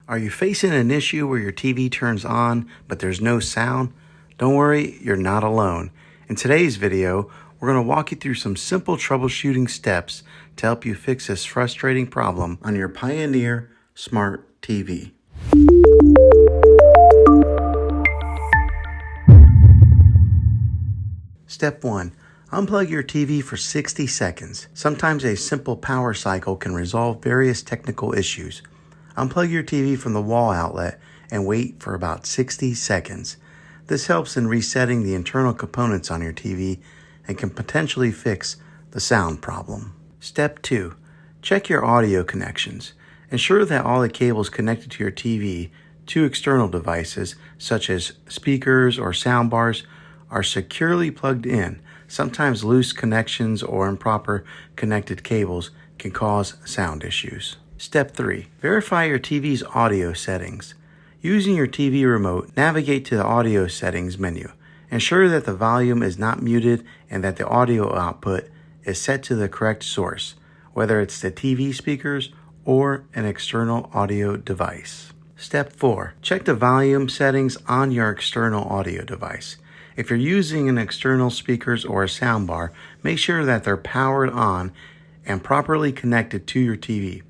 Are you facing an issue where your TV turns on, but there's no sound? Don't worry, you're not alone. In today's video, we're going to walk you through some simple troubleshooting steps to help you fix this frustrating problem on your Pioneer Smart TV. Step 1. Unplug your TV for 60 seconds. Sometimes a simple power cycle can resolve various technical issues. Unplug your TV from the wall outlet and wait for about 60 seconds. This helps in resetting the internal components on your TV and can potentially fix the sound problem. Step 2. Check your audio connections. Ensure that all the cables connected to your TV to external devices, such as speakers or sound bars, are securely plugged in. Sometimes loose connections or improper connected cables can cause sound issues. Step 3. Verify your TV's audio settings. Using your TV remote, navigate to the audio settings menu. Ensure that the volume is not muted and that the audio output is set to the correct source, whether it's the TV speakers or an external audio device. Step 4. Check the volume settings on your external audio device. If you're using an external speakers or a soundbar, make sure that they're powered on and properly connected to your TV.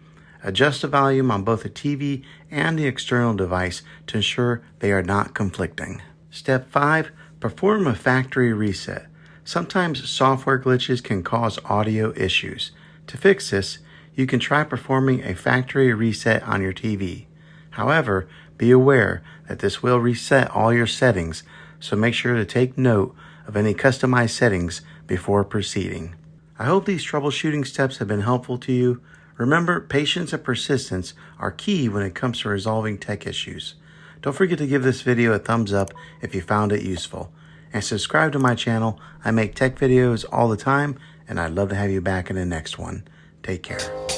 Adjust the volume on both the TV and the external device to ensure they are not conflicting. Step 5. Perform a factory reset. Sometimes software glitches can cause audio issues. To fix this, you can try performing a factory reset on your TV. However, be aware that this will reset all your settings, so make sure to take note of any customized settings before proceeding. I hope these troubleshooting steps have been helpful to you. Remember, patience and persistence are key when it comes to resolving tech issues. Don't forget to give this video a thumbs up if you found it useful. And subscribe to my channel. I make tech videos all the time, and I'd love to have you back in the next one. Take care.